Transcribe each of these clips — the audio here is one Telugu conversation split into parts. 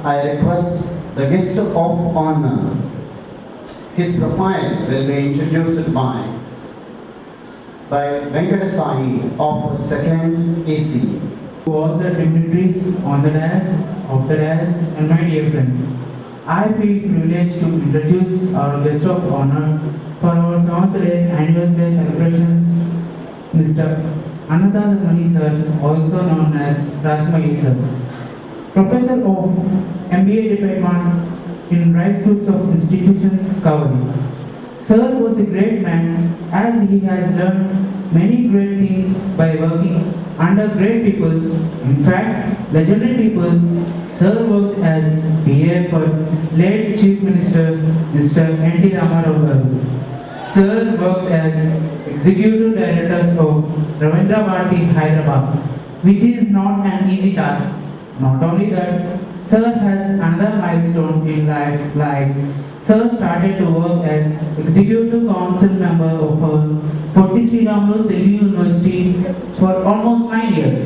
I request the guest of honor. His profile will be introduced by Venkata Sai of 2nd AC. To all the dignitaries on the dais, off the dais, and my dear friends, I feel privileged to introduce our guest of honor for our 7th day annual day celebrations, Mr. Ananda Mani sir, also known as Rasmagi sir, Professor of MBA Department in Rice Groups of Institutions, Kavali. Sir was a great man as he has learned many great things by working under great people. In fact, legendary people. Sir worked as PA for late Chief Minister Mr. N.T. Ramarao garu. Sir worked as Executive Directors of Ravindra Bharati, Hyderabad, which is not an easy task. Not only that, Sir has another milestone in life, like Sir started to work as Executive Council member of Potti Sri Ramulu Telugu University for almost 9 years.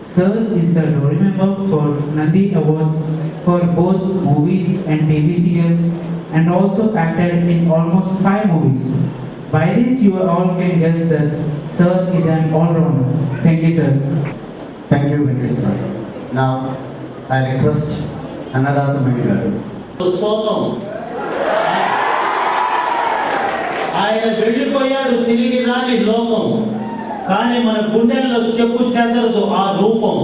Sir is the jury member for Nandi Awards for both movies and TV serials, and also acted in almost 5 movies. By this you all can guess that Sir is an all-rounder. Thank you, sir. Thank you, Venkata sir. Now, I request Ananda Mani garu. ఆయన వెళ్ళిపోయాడు తిరిగి రాని లోకం, కానీ మన గుండెల్లో చెప్పు చెదరదు ఆ రూపం.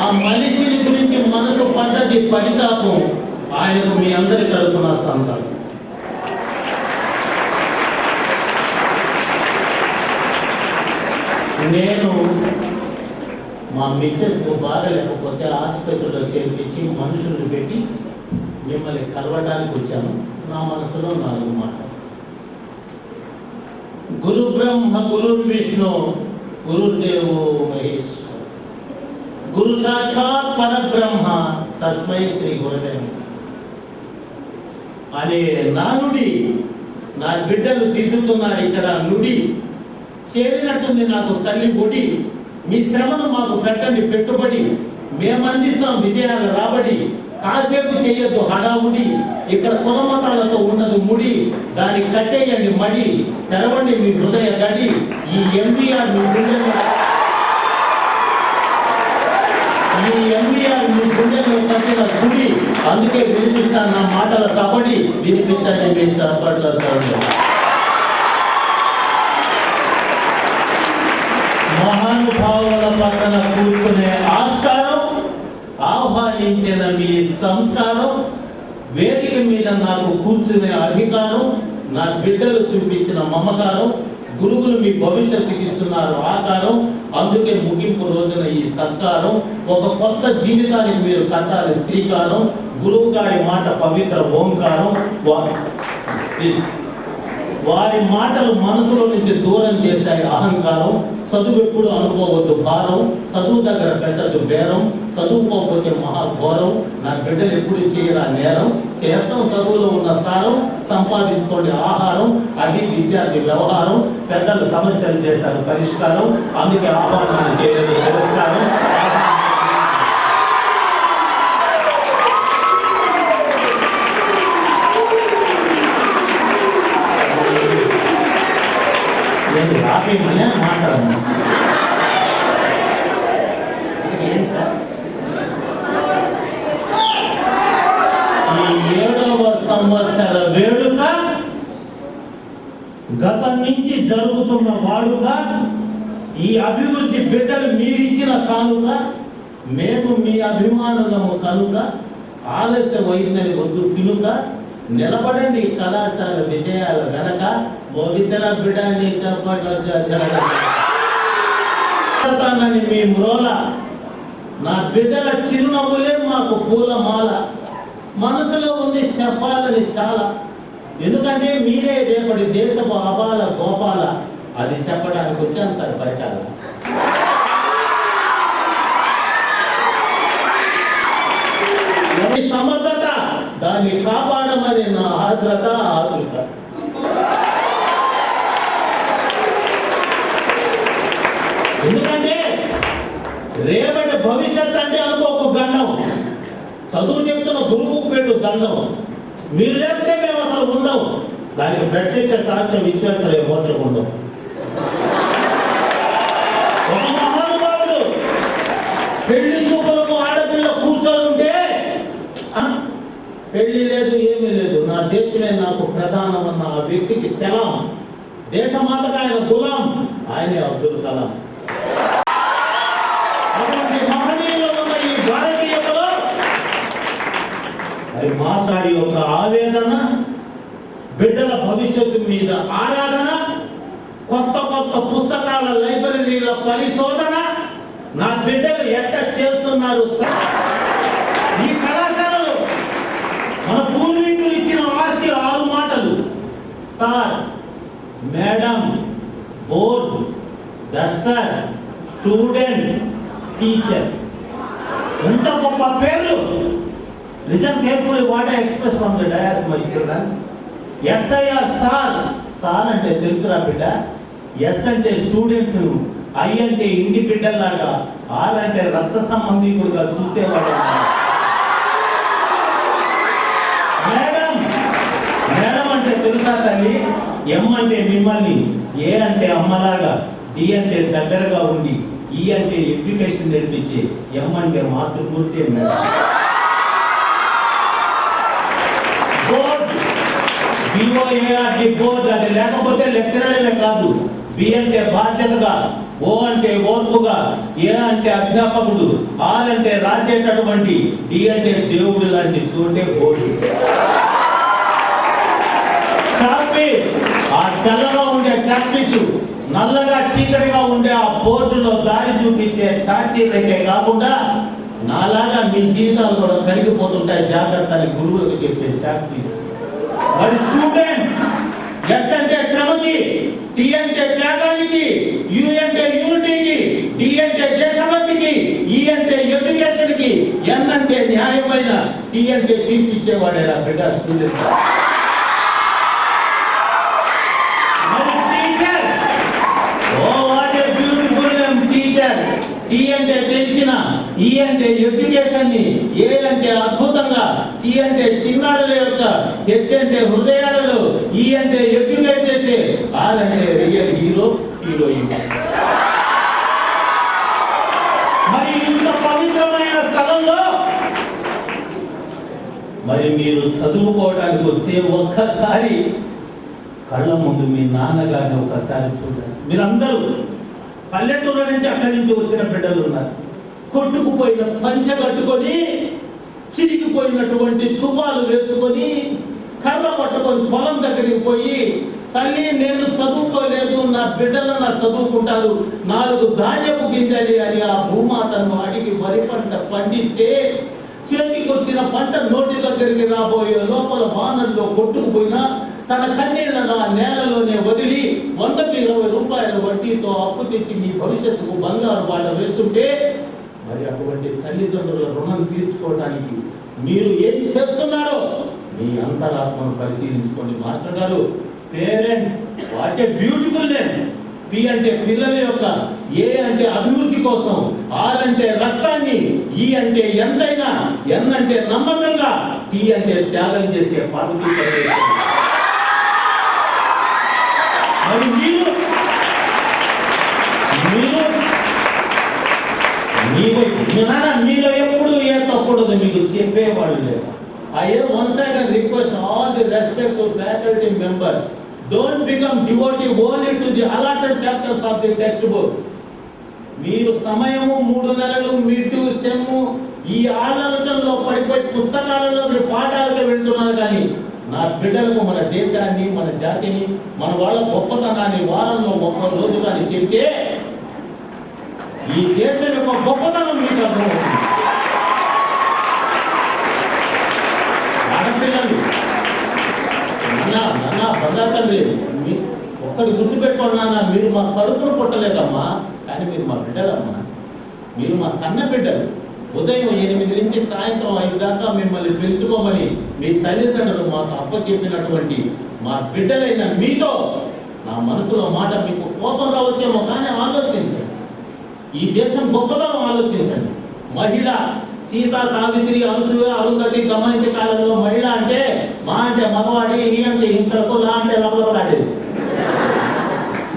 ఆ మనిషిని గురించి మనసు పడ్డది పరితాపం. ఆయనకు మీ అందరి తరపున సంతానం. నేను మా మిస్సెస్ బాగలేకపోతే ఆసుపత్రిలో చేర్పించి మనుషులను పెట్టి మిమ్మల్ని కలవడానికి వచ్చాను. నా మనసులో 4 మాటలు. గురు బ్రహ్మ గురు విష్ణు గురుదేవో మహేష్, గురు సాక్షాత్ పరబ్రహ్మ తస్మై శ్రీ గురవే అనే నానుడి నా బిడ్డలు దిద్దుతున్నారు. ఇక్కడ నుడి చేరినట్టుంది నాకు తల్లి బొడి. మీ శ్రమను మాకు పెట్టండి పెట్టుబడి, మేము అందిస్తాం విజయాల రాబడి. కాసేపు చేయొద్దు హడావుడి, ఇక్కడ కులమతాలతో ఉండదు ముడి. దాన్ని కట్టేయండి మడి, తెరవండి మీ హృదయ గడి. ఈ ఎంబీఆర్ మీ గుండెల్లో కట్టిన గుడి. అందుకే వినిపిస్తాను నా మాటల సపడి. వినిపించండి మీ చప్పట్ల సవడి. మహానుభావుల పక్కన కూర్చునే ఆస్కారం, ఆహ్వానించిన మీ సంస్కారం, వేదిక మీద నాకు కూర్చునే అధికారం, నా బిడ్డలు చూపించిన మమకారం, గురువులు మీ భవిష్యత్తుకి ఇస్తున్నారు ఆకారం. అందుకే ముగింపు రోజున ఈ సత్కారం. ఒక కొత్త జీవితానికి మీరు కట్టాలి శ్రీకారం. గురువు గారి మాట పవిత్ర ఓంకారం. వారి మాటలు మనసులో నుంచి దూరం చేశాయి అహంకారం. చదువు ఎప్పుడు అనుకోవద్దు భారం, చదువు దగ్గర పెట్టద్దు బేరం, చదువుకోకపోతే మహాఘోరం. నా బిడ్డలు ఎప్పుడు చేయరా నేరం. చేస్తాం చదువులో ఉన్న సారం, సంపాదించుకోండి ఆహారం. అది విద్యార్థి వ్యవహారం. పెద్దలు సమస్యలు చేశారు పరిష్కారం. అందుకే ఆహ్వానాన్ని చేయలేదు తిరస్కారం. ఆపేమనే మాట్లాడము. ఏం సార్ ఈ 7వ సంవత్సర వేడుక గతం నుంచి జరుగుతున్న వాడుక, ఈ అభివృద్ధి బిడ్డలు మీరిచ్చిన కానుక. మేము మీ అభిమానులము కనుక ఆలస్యం అయిందని వద్దు కినుక. నిలబడండి కళాశాల విజయాల వెనక. మోగించల బిడ్డని చెప్పట్లని మీ మ్రోల. నా బిడ్డల చిరునవ్వులే మాకు పూలమాల. మనసులో ఉంది చెప్పాలని చాలా, ఎందుకంటే మీరే రేపటి దేశపు అబాల గోపాల. అది చెప్పడానికి వచ్చాను సార్ బయట. సమర్థత దాన్ని కాపాడమని నా ఆర్ద్రత ఆతృత. ఎందుకంటే రేపటి భవిష్యత్ అంటే అనుకో ఒక దండం, చదువు చెప్తున్న గురువుకు పెట్టు దండం. మీరు లేకపోతే మేము అసలు ఉండవు. దానికి ప్రత్యక్ష సాక్ష్యం విశ్వాసాలే మోర్చకుండం. ఒక మహానుభావుడు పెళ్లి చూపులకు ఆడపిల్ల కూర్చొని ఉంటే పెళ్లి లేదు ఏమీ లేదు, నా దేశమే నాకు ప్రధానమన్న ఆ వ్యక్తికి సెలాం. దేశమాతకు ఆయన గులాం, ఆయనే అబ్దుల్ కలాం. అటువంటి మహనీయులు ఉన్న ఈ భారతీయతలో మరి మాస్టారి యొక్క ఆవేదన, బిడ్డల భవిష్యత్తు మీద ఆరాధన, కొత్త కొత్త పుస్తకాల లైబ్రరీల పరిశోధన, నా బిడ్డలు ఎట్ట చేస్తున్నారు. ఈ కళాశాలలో మన పూర్వీకులు ఇచ్చిన ఆస్తి 6 మాటలు: sir, madam, board, Duster, student, teacher. ఎంత గొప్ప పేర్లు. Listen carefully what I express from the dais my children. SIR sir. Sir అంటే తెలుసురా బిడ్డ. ఎస్ అంటే స్టూడెంట్స్, ఐ అంటే ఇంటి బిడ్డల్లాగా, ఆర్ అంటే రక్త సంబంధికుడుగా చూసేవాడు. మేడం, మేడం అంటే తెలుసా తల్లి? ఎం అంటే మిమ్మల్ని, ఏ అంటే అమ్మలాగా, డి అంటే దగ్గరగా ఉండి, ఈ అంటే ఎడ్యుకేషన్ నేర్పించి, ఎం అంటే మాతృమూర్తి మేడం. బోర్డ్, బిఓఏఆర్డి బోర్డ్, అది లేకపోతే లెక్చరర్లే కాదు. బి అంటే బాధ్యతగా, ఓ అంటే ఓర్పుగా, ఏ అంటే అధ్యాపకుడు, ఆర్ అంటే రాసేటటువంటి, డి అంటే దేవుడు లాంటి చోటే బోర్డు. చాక్పీస్, ఆ తెల్లగా ఉండే చాక్పీస్, నల్లగా చీకటిగా ఉండే ఆ బోర్డులో దారి చూపించే చార్జీలకే కాకుండా నాలాగా మీ జీవితాలు కూడా కరిగిపోతుంటాయి జాగ్రత్త అని గురువులకు చెప్పే చాక్పీస్. మరి స్టూడెంట్, ఎస్ అంటే శ్రమకి, టి అంటే త్యాగానికి, యు అంటే యూనిటీకి, డి అంటే దేశభక్తికి, ఈ అంటే ఎడ్యుకేషన్ కి, ఎన్ అంటే న్యాయమైన, టి అంటే తీర్పిచ్చేవాడేరా బిడ్డ స్టూడెంట్. మరి teacher, oh what a beautiful name teacher. T అంటే తెలిసిన, ఈ అంటే ఎడ్యుకేషన్ ని, ఏ అంటే అద్భుతంగా, సి అంటే చిన్నారుల యొక్క, హెచ్ అంటే హృదయాలలో, ఈ అంటే ఎడ్యుకేట్ చేసే, ఆర్ అంటే రియల్ హీరో, హీరోయిన్. మరి ఇంత పవిత్రమైన స్థలంలో మరి మీరు చదువుకోవడానికి వస్తే ఒక్కసారి కళ్ళ ముందు మీ నాన్నగారిని ఒకసారి చూడండి. మీరందరూ పల్లెటూరు నుంచి అక్కడి నుంచి వచ్చిన బిడ్డలు ఉన్నారు. కొట్టుకుపోయిన పంచె కట్టుకొని, చిరిగిపోయినటువంటి తువ్వాలు వేసుకొని, కర్ర పట్టుకొని పొలం దగ్గరికి పోయి, తల్లి నేను చదువుకోలేదు, నా బిడ్డలు నా చదువుకుంటారు, 4 ధాన్యపు గింజలి అని ఆ భూమాతను అడిగి వరి పంట పండిస్తే, చేతికి వచ్చిన పంట నోటి దగ్గరికి రాబోయే లోపల వానల్లో కొట్టుకుపోయినా తన కన్నీళ్లను ఆ నేలలోనే వదిలి 100కి 20 రూపాయల వడ్డీతో అప్పు తెచ్చి మీ భవిష్యత్తుకు బంగారు బాట వేస్తుంటే, మరి అటువంటి తల్లిదండ్రుల రుణం తీర్చుకోవడానికి మీరు ఏం చేస్తున్నారో మీ అంతరాత్మను పరిశీలించుకోండి. మాస్టర్ గారు, parent, what a beautiful name. P అంటే పిల్లల యొక్క, ఏ అంటే అభివృద్ధి కోసం, ఆర్ అంటే రక్తాన్ని, ఈ అంటే ఎంతైనా, ఎన్ అంటే నమ్మకంగా, టీ అంటే త్యాగం చేసే పార్వతీ. మరి మీరు మీలో ఎప్పుడు ఏ తప్పుడదు మీకు చెప్పేవాళ్ళు లేదు. Once I can request all the respectful faculty members, don't become devotee only to the allotted chapters of the textbook. మీరు సమయము 3 నెలలు మిడ్డు సెమ్ము ఈ ఆలోచనలో పడిపోయి పుస్తకాలలో మీరు పాఠాలకు వెళ్తున్నారు. కానీ నా బిడ్డలకు మన దేశాన్ని, మన జాతిని, మన వాళ్ళ గొప్పతనాన్ని వారంలో 1 రోజు కానీ చెప్తే ఈ దేశం యొక్క గొప్పతనం మీకు అర్థమవుతుంది. ఆడపిల్లలు నాన్న బంగారు ఒక్కడు గుర్తు పెట్టుకోండి నాన్న, మీరు మా కడుపును పుట్టలేదమ్మా, కానీ మీరు మా బిడ్డలమ్మా, మీరు మా కన్న బిడ్డలు. ఉదయం 8 నుంచి సాయంత్రం 5 దాకా మిమ్మల్ని పెంచుకోమని మీ తల్లిదండ్రులు మాకు అప్పచెప్పినటువంటి మా బిడ్డలైన మీతో నా మనసులో మాట, మీకు కోపం రావచ్చేమో కానీ ఆలోచించండి. ఈ దేశం గొప్పదనం ఆలోచించండి. మహిళ సీత, సావిత్రి, అనసూయ, అరుంధతి, దమయంతి కాలంలో మహిళ అంటే మా అంటే మగవాడి, ఈ అంటే హింసలకు, లా అంటే లబలబలాడేది.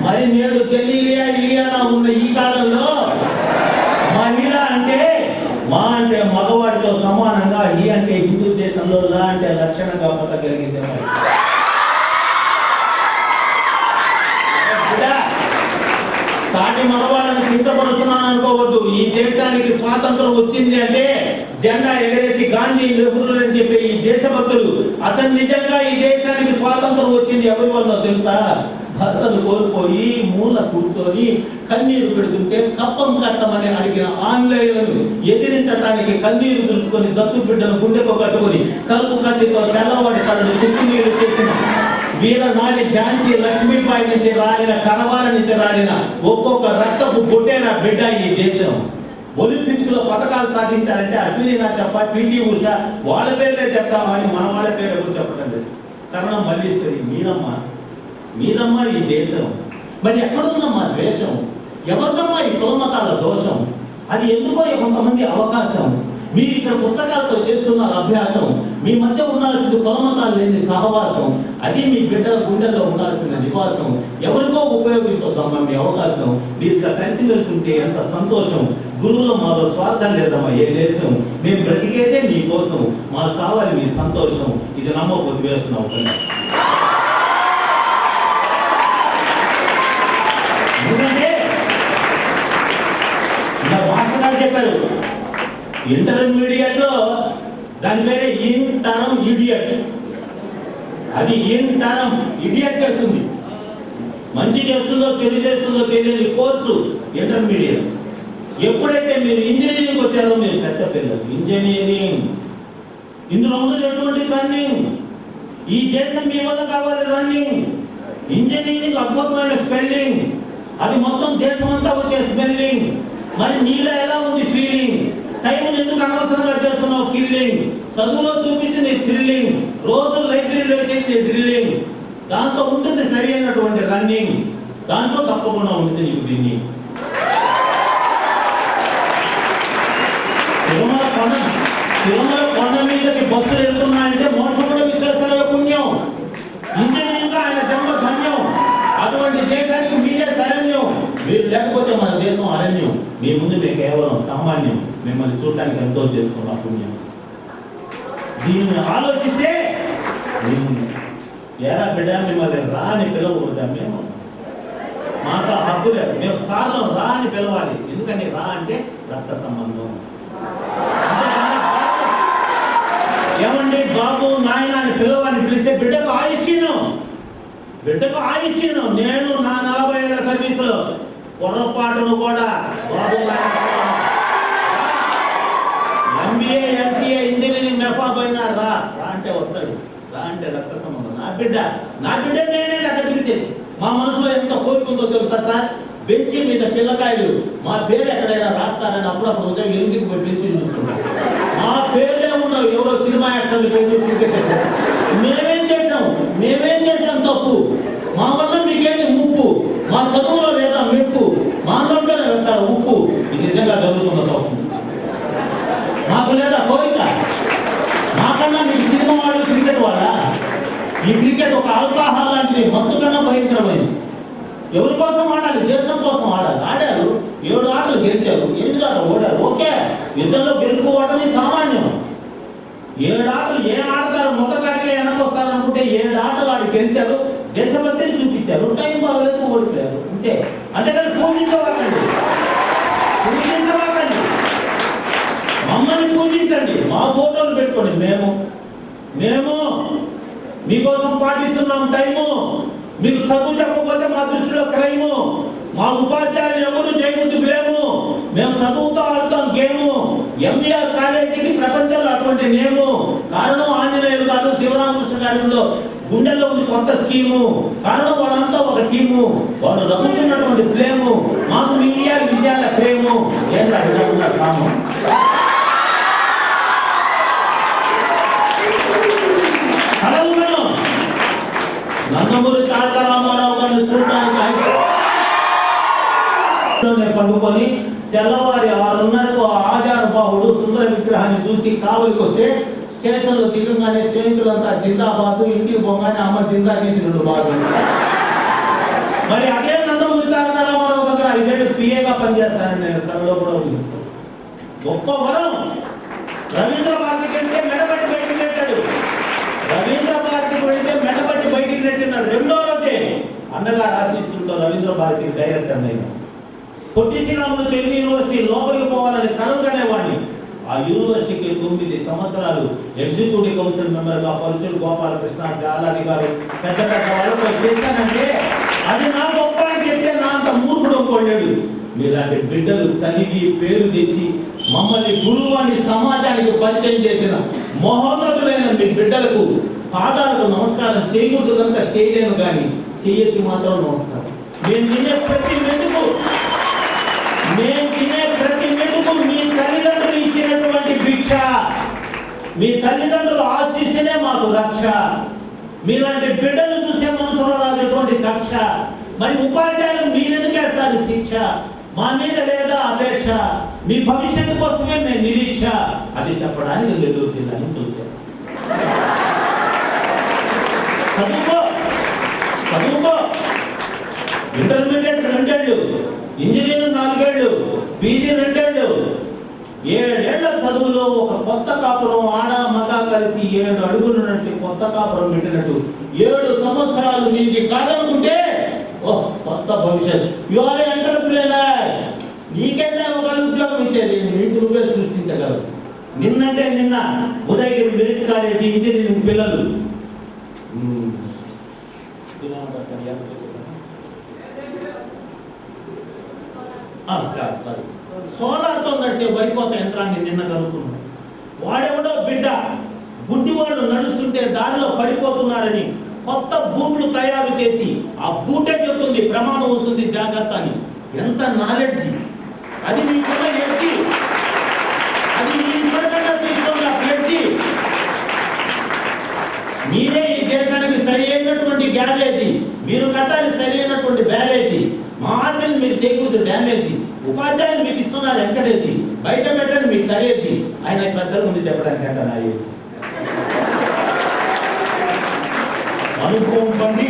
మరి నేడు చెల్లిలియా ఇలియానా ఉన్న ఈ కాలంలో మహిళ అంటే మా అంటే మగవాడితో సమానంగా, ఈ అంటే హిందూ దేశంలో, లా అంటే లక్షణంగా బతకగలిగింది. సాటి మగవాళ్ళని కించపడుతున్నాను అనుకోవద్దు. ఈ దేశానికి స్వాతంత్రం వచ్చింది అంటే జెండా ఎగరేసి గాంధీ, నెహ్రూ అని చెప్పి ఈ దేశభక్తులు. అసలు నిజంగా ఈ దేశానికి స్వాతంత్రం వచ్చింది ఎవరి వల్ల తెలుసా? భర్తను కోల్పోయి మూల కూర్చొని కన్నీరు పెడుతుంటే కప్పం కట్టమని అడిగిన ఆంగ్లేయులను ఎదిరించడానికి కన్నీరు దులుచుకొని దత్తు బిడ్డను గుండెకు కట్టుకొని కలుపు కత్తితో తెల్లవాడి తనను చుట్టూ చేసిన వీరనారి ఝాన్సీ లక్ష్మీబాయి నుంచి రాలిన, కరవాల నుంచి రాలిన ఒక్కొక్క రక్తపు బొట్టేన బిడ్డ ఈ దేశం. ఒలింపిక్స్ లో పథకాలు సాధించాలంటే అశ్విని నాచప్ప, పిటి ఉష వాళ్ళ పేర్లే చెప్తామని మన వాళ్ళ పేరు ఎవరు చెప్పడం లేదు. కరణం మల్లీశ్వరి, మీదమ్మా ఈ దేశం. మరి ఎక్కడుందమ్మా ద్వేషం? ఎవరిదమ్మా ఈ కులమతాల దోషం? అది ఎందుకో కొంతమంది అవకాశం. మీరు ఇక్కడ పుస్తకాలతో చేస్తున్న అభ్యాసం, మీ మధ్య ఉండాల్సింది కులమతాలు లేని సహవాసం. అది మీ బిడ్డల గుండెల్లో ఉండాల్సిన నివాసం. ఎవరికో ఉపయోగించొద్దమ్మా మీ అవకాశం. మీరు ఇట్లా కలిసిమెలిసి ఉంటే ఎంత సంతోషం. గురువులు మాలో స్వార్థం లేదమ్మా ఏ దేశం. మేము బ్రతికేదే మీకోసం, మాకు కావాలి మీ సంతోషం. ఇది నమ్మకపోతే వేస్తున్నాం. ఎందుకంటే ఇలా మాస్టర్ చెప్పారు, ఇంటర్మీడియట్ లో దాని పేరే ఇంటరం ఇడియట్. అది ఇంటరం ఇడియట్ చేస్తుంది. మంచి చేస్తుందో చెడు చేస్తుందో తెలియని కోర్సు ఇంటర్మీడియట్. ఎప్పుడైతే మీరు ఇంజనీరింగ్ వచ్చారో మీరు పెద్ద పిల్లలు. ఇంజనీరింగ్ ఇందులో ఉన్నది ఎటువంటి రన్నింగ్. ఈ దేశం మీ వల్ల కావాలి రన్నింగ్. ఇంజనీరింగ్ అద్భుతమైన స్పెల్లింగ్, అది మొత్తం దేశం అంతా వచ్చే స్పెల్లింగ్. మరి నీలో ఎలా ఉంది ఫీలింగ్? టైం ఎందుకు అనవసరంగా చేస్తున్నావు కిల్లింగ్? చదువులో చూపించింది థ్రిల్లింగ్, రోజు లైబ్రరీలో చేసింది డ్రిల్లింగ్. దాంతో ఉంటుంది సరి అయినటువంటి రన్నింగ్, దాంట్లో తప్పకుండా ఉంటుంది నీకు విన్నింగ్. తిరుమల కొండ మీదకి బస్సులు వెళ్తున్నాయంటే మోక్షం కూడా విశ్లేషణ పుణ్యం. ఇంజనీరింగ్ ఆయన జన్మ ధన్యం. అటువంటి దేశానికి మీరే శరణ్యం. మీరు లేకపోతే మన దేశం అరణ్యం. మీ ముందు మేము కేవలం సామాన్యం. మిమ్మల్ని చూడటానికి ఎంతో చేసుకున్న పుణ్యం. దీన్ని ఆలోచిస్తే ఏరా బిడ్డ మిమ్మల్ని రాని పిలవకూడదా? మేము మాకు హక్కు లేదు. మేము సార్లు రా అని పిలవాలి. ఎందుకని రా అంటే రక్త సంబంధం. ఏమండి బాబు నాయన అని పిల్లవాడిని పిలిస్తే బిడ్డకు ఆయుష్యం. నేను నా 40 ఏళ్ల సర్వీసులో పొరపాటును కూడా బాబు MBA, MCA, ఇంజనీరింగ్ మెఫా పోయినా రా అంటే వస్తాడు. రా అంటే రక్త సంబంధం. నా బిడ్డ నేనే అక్కడ పిలిచేది. మా మనసులో ఎంత కోరుకుందో తెలుసా సార్? బెంచి మీద పిల్లకాయలు మా పేరు ఎక్కడైనా రాస్తారని అప్పుడప్పుడు ఉదయం ఎనిమిదికి పోయి బెంచి చూసుకుంటారు. మా పేర్లే ఉండవు. ఎవరో సినిమా యాక్టర్లు మేమేం చేసాం తప్పు? మా వల్ల మీకేమి ముప్పు? మా చదువులో లేదా మెప్పు? మా నోట్లోనే వేస్తారు ఉప్పు. ఇది నిజంగా జరుగుతున్న తప్పు. మాకు లేదా కోరిక? మాకన్నా మీకు సినిమా వాళ్ళు, క్రికెట్ వాళ్ళ? ఈ క్రికెట్ ఒక ఆల్కహాల్ లాంటిది, మత్తు కన్నా భయంకరమైంది. ఎవరి కోసం ఆడాలి? దేశం కోసం ఆడాలి. ఆడారు, 7 ఆటలు గెలిచారు, 8 ఆటలు ఓడారు. ఓకే, యుద్ధంలో గెలుపు ఓటమి సామాన్యం. 7 ఆటలు ఏ ఆడతారు? మొదటి ఆటగా వెనకొస్తారు అనుకుంటే 7 ఆటలు ఆడి గెలిచారు, దేశభక్తిని చూపించారు. టైం బాగలేదు, ఓడిపోయారు. అంతే. అంతేకాని పూజించవాకండి. మమ్మల్ని పూజించండి, మా ఫోటోలు పెట్టుకోండి. మేము మీకోసం పాటిస్తున్నాం టైము. మీకు చదువు చెప్పకపోతే మా దృష్టిలో క్రైము. మా ఉపాధ్యాయులు ఎవరు చేయకూడదు బ్లేము. మేము చదువుతో ఆడుతాం గేము. MBR కాలేజీకి ప్రపంచంలో అటువంటి నేము. కారణం ఆంజనేయులు గారు, శివరామకృష్ణ గారిలో గుండెల్లో ఉంది కొత్త స్కీము. కారణం వాళ్ళంతా ఒక టీము. వాళ్ళు రమ్ముతున్నటువంటి ఫ్లేము. మాకు మీడియాలు విజయాల ప్రేము. ఏం అడుగుతున్నారు కాము? నందమూరి తారక రామారావు గారిని చూడడానికి పండుకొని తెల్లవారి 6:30కు ఆజానుబాహుడు సుందర విగ్రహాన్ని చూసి కావలికి వస్తే స్టేషన్లో దిగంగానే స్నేహితులంతా జిందాబాద్, ఇంటికి పోగానే అమ్మ జిందా తీసినట్టు బాగా. మరి అదే నందమూరి తారక రామారావు దగ్గర 5 ఏళ్ళు పిఏగా పనిచేస్తానని నేను కళలో కూడా ఊహించాను. గొప్ప వరం. రవీంద్ర భారతికి వెళ్తే మెడబట్టి బయటికి నెట్టాడు. రవీంద్ర భారతికి వెళ్తే మెడబట్టి బయటికి నెట్టిన 2వ రోజే అన్నగారు ఆశీస్సులతో రవీంద్ర భారతికి డైరెక్టర్ అయినా. పొట్టి శ్రీరాములు తెలుగు యూనివర్సిటీ లోపలికి పోవాలని కలలుగానేవాడిని. ఆ యూనివర్సిటీకి 9 సంవత్సరాలు ఎగ్జిక్యూటివ్ కౌన్సిల్ మెంబర్గా పరుచూరు గోపాలకృష్ణ, జాలాది గారు పెద్ద పెద్ద వాళ్ళతో చేశానంటే అది నా గొప్ప అని చెప్తే నా అంత మూర్ఖుడు ఇంకోలేడు. మీలాంటి బిడ్డలు చదివి పేరు తెచ్చి మమ్మల్ని గురువు అని సమాజానికి పరిచయం చేసిన మహోన్నతులైన మీ బిడ్డలకు పాదాలకు నమస్కారం చేయకూడదు కనుక చేయలేను, కానీ చెయ్యెత్తి మాత్రం నమస్కారం. నేను తినే ప్రతి మెతుకు మీ తల్లిదండ్రులు ఇచ్చినటువంటి భిక్ష, మీ తల్లిదండ్రుల ఆశీస్సులే మాకు రక్ష. మీలాంటి బిడ్డలు చూస్తే మనసులో రాజటువంటి కక్ష. మరి ఉపాధ్యాయులు మీరెందుకేస్తారు శిక్ష? మా మీద లేదా అపేక్ష, మీ భవిష్యత్తు కోసమే మేము నిరీక్ష. అది చెప్పడానికి నెల్లూరు జిల్లాని చూశాను. చదువుకో. ఇంటర్మీడియట్ 2 ఏళ్ళు, ఇంజనీరింగ్ 4 ఏళ్ళు, పీజీ 2 ఏళ్ళు, 7 ఏళ్ల చదువులో ఒక కొత్త కాపురం ఆడ మగ కలిసి 7 అడుగులు నడిచి కొత్త కాపురం పెట్టినట్టు 7 సంవత్సరాలు నీకు కాదనుకుంటే కొత్త భవిష్యత్. You are entrepreneur. నీకైతే ఒక ఉద్యోగం ఇచ్చేది నీకు నువ్వే సృష్టించగలవు. నిన్నంటే నిన్న ఉదయగిరి మెరిట్ కాలేజీ ఇంజనీరింగ్ పిల్లలు సోలార్తో నడిచే వరికోత యంత్రాన్ని నిన్న కనుక్కున్నాడు. వాడెవడో బిడ్డ గుడ్డివాళ్ళు నడుస్తుంటే దారిలో పడిపోతున్నారని కొత్త బూట్లు తయారు చేసి ఆ బూటే చెప్తుంది ప్రమాదం వస్తుంది జాగ్రత్త అని. ఎంత నాలెడ్జి! అది మీకున్న ఎడ్జి, అది మీ ఇప్పటికన్నా తీసుకోండి ఆ ఫ్లెడ్జి. మీరే ఈ దేశానికి సరి అయినటువంటి గ్యారేజీ, మీరు కట్టాలి సరి అయినటువంటి బ్యారేజీ. మా ఆశలు మీరు చేయకూడదు డ్యామేజీ. ఉపాధ్యాయులు మీకు ఇస్తున్నారు ఎంకరేజీ, బయట పెట్టండి మీకు కరేజీ. ఆయన పెద్దల ముందు చెప్పడానికి అంత నా ఏజీ. అనుభవం పండి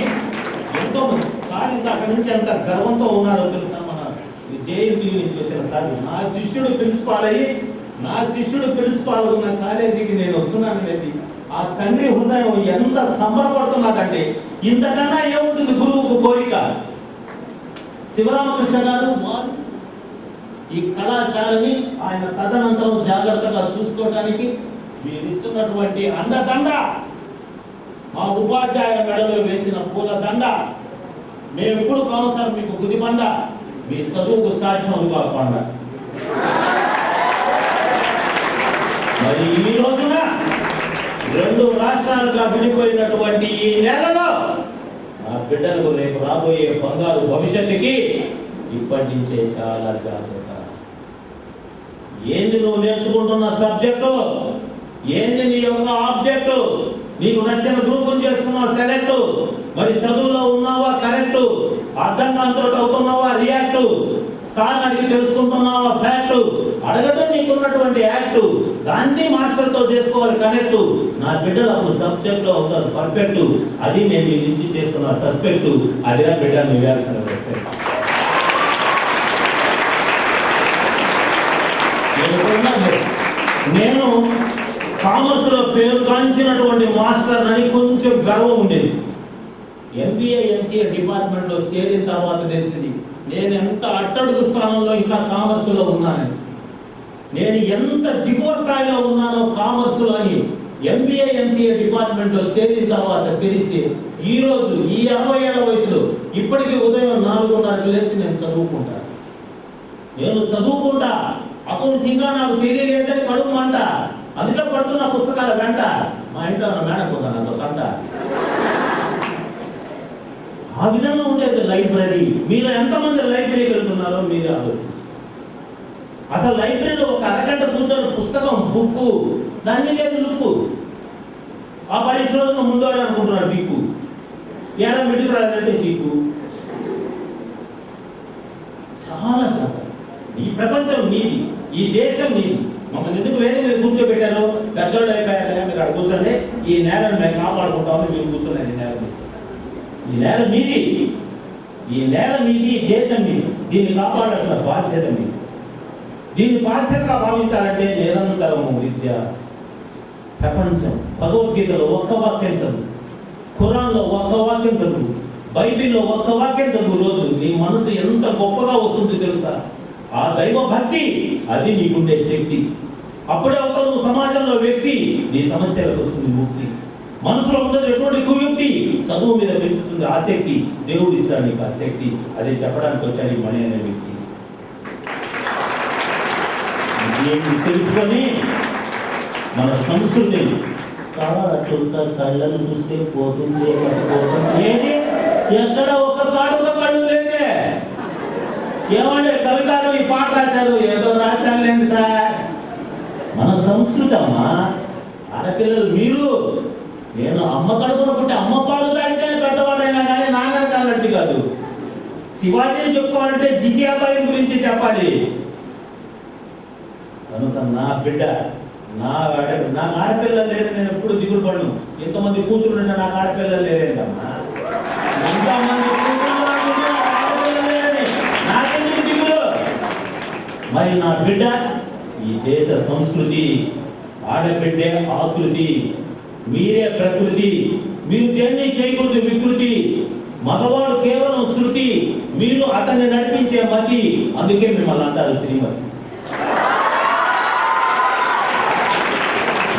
ఎంతో సార్ అక్కడి నుంచి ఎంత గర్వంతో ఉన్నాడో తెలుసా. మన జేఎన్టీ నుంచి వచ్చిన సార్ నా శిష్యుడు ప్రిన్సిపాల్ ఉన్న కాలేజీకి నేను వస్తున్నాననేది ఆ తండ్రి హృదయం ఎంత సంబరపడుతున్నదంటే ఇంతకన్నా ఏముంటుంది గురువుకు కోరిక. శివరామకృష్ణ గారు వారు ఈ కళాశాలని ఆయన తదనంతరం జాగ్రత్తగా చూసుకోవడానికి మీరు ఇస్తున్నటువంటి అండదండ, మా ఉపాధ్యాయ మెడలో వేసిన పూల దండ, మేము ఎప్పుడు కావసారు మీకు గుదిబండ, మీ చదువుకు సాక్ష్యం కాకుండా. మరి ఈ రోజున 2 రాష్ట్రాలుగా విడిపోయినటువంటి ఈ నెలలో ఆ బిడ్డలకు రేపు రాబోయే బంగారు భవిష్యత్తుకి ఇప్పటి నుంచే చాలా జాగ్రత్త. ఏంది నువ్వు నేర్చుకుంటున్న సబ్జెక్టు, ఏంది నీ యొక్క ఆబ్జెక్టు, నీకు నచ్చిన గ్రూపం చేసుకున్నావా సెలెక్ట్, మరి చదువులో ఉన్నావా కరెక్ట్, అర్థం కాంతోటి అవుతున్నావా రియాక్ట్, సార్ అడిగి తెలుసుకుంటున్నావా ఫ్యాక్ట్, అడగటం నీకున్నటువంటి యాక్ట్, దాన్ని మాస్టర్తో చేసుకోవాలి కనెక్ట్. నా బిడ్డలు అప్పుడు సబ్జెక్ట్ లో అవుతారు పర్ఫెక్ట్, అది నేను మీ నుంచి చేస్తున్న సస్పెక్ట్, అదిరా బిడ్డ నువ్వు ఇవ్వాల్సిన రెస్పెక్ట్. నేను కామర్స్ లో పేరు కాంచినటువంటి మాస్టర్ అని కొంచెం గర్వం ఉండేది. ఎంబీఏ ఎంసీఏ డిపార్ట్మెంట్ లో చేరిన తర్వాత తెలిసింది నేను ఎంత అట్టడుగు స్థానంలో ఇంకా కామర్స్ లో ఉన్నానని, నేను ఎంత దిగువ స్థాయిలో ఉన్నానో కామర్స్ లో అని ఎంబీఏ ఎంసీఏ డిపార్ట్మెంట్ లో చేరిన తర్వాత తెలిస్తే ఈ రోజు ఈ 60 ఏళ్ల వయసులో ఇప్పటికీ ఉదయం 4:30 లేచి నేను చదువుకుంటా. అకౌంట్స్ ఇంకా నాకు తెలియలేదని కడుపు మంట, అందుకే పడుతున్న పుస్తకాల వెంట. మా ఇంట్లో మేడం పోతా నాతో కంట. ఆ విధంగా ఉండేది లైబ్రరీ. మీరు ఎంతమంది లైబ్రరీకి వెళ్తున్నారో మీరే ఆలోచించండి. అసలు లైబ్రరీలో ఒక అరగంట కూర్చొని పుస్తకం బుక్కు దాని మీద లుక్కు. ఆ పరీక్ష రోజున ముందోడే అనుకుంటున్నారు దిక్కు, ఏడా మిడికి రాలేదంటే సిక్కు. చాలా చాలా ఈ ప్రపంచం నీది, ఈ దేశం నీది. మమ్మల్ని ఎందుకు వేరే మీద కూర్చోబెట్టారు? పెద్దోళ్ళు అయిపోయారు, మీరు అక్కడ కూర్చోండి, ఈ నేలను మేము కాపాడుకుంటామని మీరు కూర్చోండి. ఈ నేల మీది, ఈ నేల మీది, ఈ నేల మీది, ఈ దేశం మీది. దీన్ని కాపాడాల్సిన బాధ్యత మీది. దీన్ని బాధ్యతగా భావించాలంటే నిరంతరము విద్య. ప్రపంచం భగవద్గీతలో ఒక్క వాక్యం చదువు, ఖురాన్లో ఒక్క వాక్యం చదువు, బైబిల్లో ఒక్క వాక్యం చదువు. రోజు నీ మనసు ఎంత గొప్పగా వస్తుంది తెలుసా? ఆ దైవ భక్తి, అది నీకుండే శక్తి. అప్పుడే అవుతావు నువ్వు సమాజంలో వ్యక్తి. నీ సమస్యలకు వస్తుంది ముక్తి. మనసులో ఉన్నది ఎటువంటి కుయుక్తి చదువు మీద పెంచుతుంది ఆసక్తి. దేవుడు ఇస్తాడు నీకు ఆ శక్తి. అదే చెప్పడానికి వచ్చాడు ఈ మణి అనే వ్యక్తి. తెలుసుకొని మన సంస్కృతి చుట్ట కళ్ళను చూస్తే పోతుంది, ఏది ఎక్కడ ఒక కాడుక కళ్ళు లేదే. ఏమంటే కవి గారు ఈ పాట రాశారు, ఏదో రాశారులేండి సార్. మన సంస్కృతి అమ్మా. ఆడపిల్లలు మీరు, నేను అమ్మ కడుపున పుట్టి అమ్మ పాలు తాగితేనే పెద్దవాడైనా కానీ నాన్న కాళ్ళకి కాదు. శివాజీని చెప్పుకోవాలంటే జిజియాబాయి గురించి చెప్పాలి. కనుక నా బిడ్డ, నాకు ఆడపిల్లలు లేదు, నేను ఎప్పుడు దిగులు పడను. ఎంతమంది కూతురు నాకు ఆడపిల్లలు లేదేంటమ్మా? ఎంతమంది కూతురు ఆడపిల్లలు లేదని నాకెందుకు దిగులు? మరి నా బిడ్డ, ఈ దేశ సంస్కృతి, ఆడబిడ్డే ఆకృతి, మీరే ప్రకృతి. మీరు దేన్ని చేయకూడదు వికృతి. మగవాడు కేవలం శృతి, మీరు అతన్ని నడిపించే మతి. అందుకే మిమ్మల్ని అంటారు శ్రీమతి.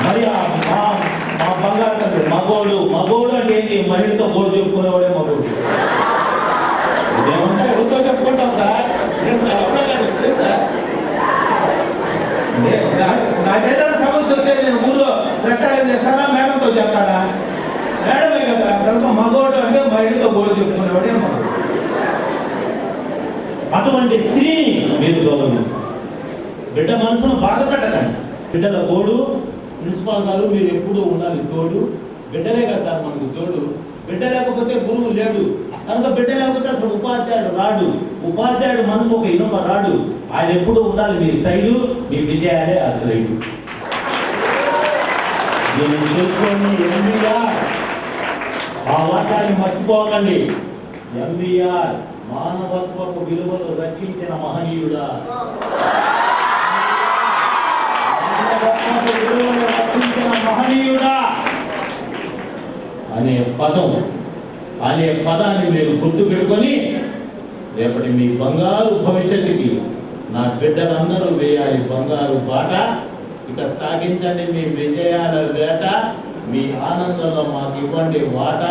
మరి మా బంగారు తండ్రి మగోడు. మగోడు అంటే ఏంటి? మహిళతో గోడు చెప్పుకునేవాడే మగోడు. ఏమంటే ఎవరితో చెప్పుకుంటాం సార్? నాకేదైనా సమస్య వస్తే నేను ఊళ్ళో ప్రచారం చేస్తానా, మేడంతో చెప్తానా? మేడమే కదా. కనుక మగోడు అంటే మహిళతో గోడు చెప్పుకునేవాడే మగోడు. అటువంటి స్త్రీని మీరు గౌరవించాలి. బిడ్డ మనసును బాధ పెట్టకండి. బిడ్డల గోడు ప్రిన్సిపాల్ గారు మీరు ఎప్పుడూ ఉండాలి తోడు. బిడ్డలే కదా సార్ మనకు తోడు. బిడ్డ లేకపోతే గురువు లేడు. కనుక బిడ్డ లేకపోతే అసలు ఉపాధ్యాయుడు రాడు. ఉపాధ్యాయుడు మనసు ఒక ఇనుప రాడు. ఆయన ఎప్పుడు ఉండాలి మీ సైడు. మీ విజయాలే ఆ సైడు. దీన్ని తెలుసుకొని ఎంబీఆర్, ఆ వాటాన్ని మర్చిపోకండి. ఎంబీఆర్ మానవత్వపు విలువలు రక్షించిన మహనీయుడా, మహనీయుడా అనే పదాన్ని మీరు గుర్తు పెట్టుకొని రేపటి మీ బంగారు భవిష్యత్తుకి నా బిడ్డలందరూ వేయాలి బంగారు బాట. ఇక సాగించండి మీ విజయాల వేట. మీ ఆనందంలో మాకు ఇవ్వండి వాట.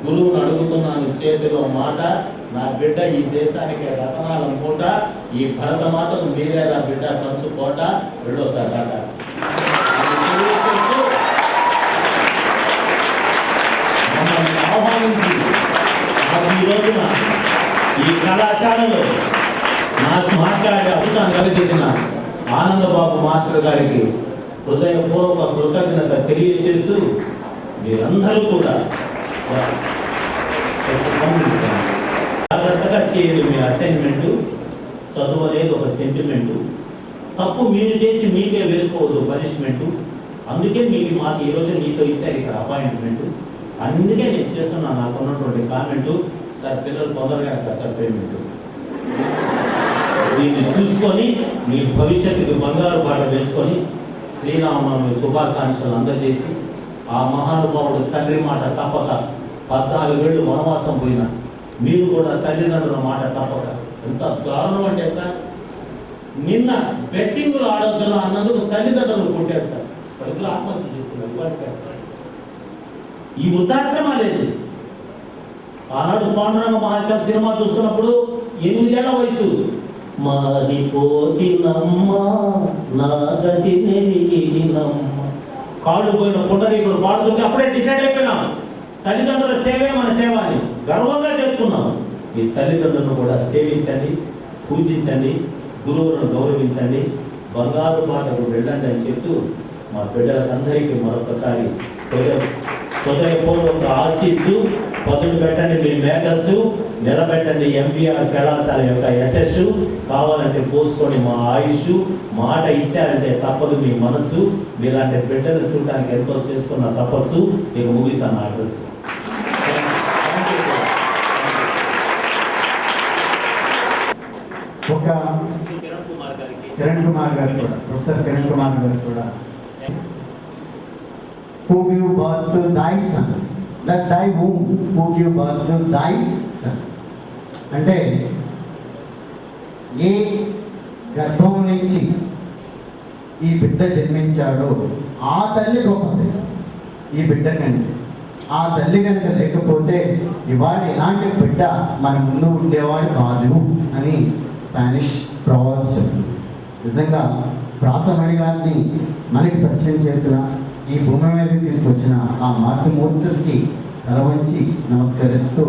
గురువుని అడుగుతున్నాను చేతిలో మాట. నా బిడ్డ ఈ దేశానికి రతనాల మూట. ఈ భరతమాతను మీరే నా బిడ్డ పంచుకోట. వెళ్ళొస్తా టాటా. మమ్మల్ని ఆహ్వానించి ఈ రోజున ఈ కళాశాలలో నాకు మాట్లాడే అద్భుతాన్ని కలిగించిన ఆనందబాబు మాస్టర్ గారికి హృదయపూర్వక కృతజ్ఞత తెలియజేస్తూ మీరందరూ కూడా జాగ్రత్తగా చేయండి మీ అసైన్మెంటు. చదువు అనేది ఒక సెంటిమెంటు. తప్పు మీరు చేసి మీకే వేసుకోవద్దు పనిష్మెంటు. అందుకే మాకు ఈరోజు మీతో ఇచ్చారు ఇక్కడ అపాయింట్మెంటు. అందుకే నేను చేస్తున్నాను. నాకు ఉన్నటువంటి కామెంటు, సార్ పిల్లలు తొందరగా కట్టారు పేమెంటు. దీన్ని చూసుకొని మీ భవిష్యత్తుకి బంగారు బాట వేసుకొని శ్రీరామనవమి శుభాకాంక్షలు అందజేసి ఆ మహానుభావుడు తండ్రి మాట తప్పక 14 ఏళ్ళు వనవాసం పోయినా మీరు కూడా తల్లిదండ్రుల మాట తప్పక. ఎంత దారుణం అంటే సార్, నిన్న బెట్టింగులు ఆడొద్దులు అన్నందుకు తల్లిదండ్రులు కొట్టారు సార్. పడుకులు ఆత్మహత్య చేసుకున్నారు. ఈ వృద్ధాశ్రమాలేదు. ఆనాడు పాండురంగ మహాత్మ సినిమా చూస్తున్నప్పుడు 8 ఏళ్ల వయసు. మారిపోతినమ్మ నా గతి నెరిగినమ్మ, కాళ్ళు పోయిన పుండరీకుడు పాడుతుంటే అప్పుడే డిసైడ్ అయిపోయినాం తల్లిదండ్రుల సేవే మన సేవ అని గర్వంగా చేసుకున్నాం. మీ తల్లిదండ్రులను కూడా సేవించండి, పూజించండి, గురువులను గౌరవించండి, బంగారు బాటకు వెళ్ళండి అని చెప్తూ మా బిడ్డలందరికీ మరొకసారి హృదయపూర్వక ఆశీస్సు. పదులు పెట్టండి మీ మేధస్సు, నిలబెట్టండి ఎంబీఆర్ కళాశాల యొక్క యశస్సు. కావాలంటే పోసుకోండి మా ఆయుష్. మాట ఇచ్చారంటే తప్పదు మీ మనసు. మీలాంటి బిడ్డలు చూడడానికి ఎంతో చేసుకున్న తపస్సు. ఇక ముగిస్తాను అడ్రస్. ఒక కిరణ్ కుమార్ గారు కూడా, ప్రొఫెసర్ కిరణ్ కుమార్ గారు కూడా, who give birth to thy son, bless thy womb, who give birth to thy son. అంటే ఏ గర్భం నుంచి ఈ బిడ్డ జన్మించాడో ఆ తల్లి గొప్పది ఈ బిడ్డ కంటే. ఆ తల్లి కనుక లేకపోతే ఇవాళ ఇలాంటి బిడ్డ మన ముందు ఉండేవాడు కాదు అని స్పానిష్ ప్రవర్బ్ చెప్తుంది. నిజంగా ప్రాసమణి గారిని మనకి పరిచయం చేసిన, ఈ భూమి మీద తీసుకొచ్చిన ఆ మాతృమూర్తికి తల వంచి నమస్కరిస్తూ